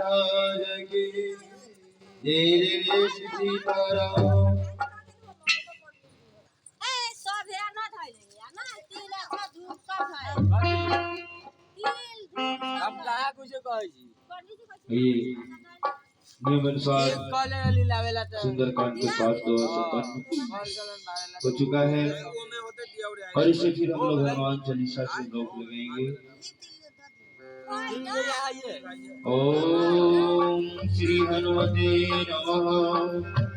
महाराज की जय जय सीताराम। सुंदरकांड के पाठ 256 हो चुका है और इसे फिर हम लोग हनुमान चालीसा से रोक लगाएंगे। ओम श्री हनुमते नमः।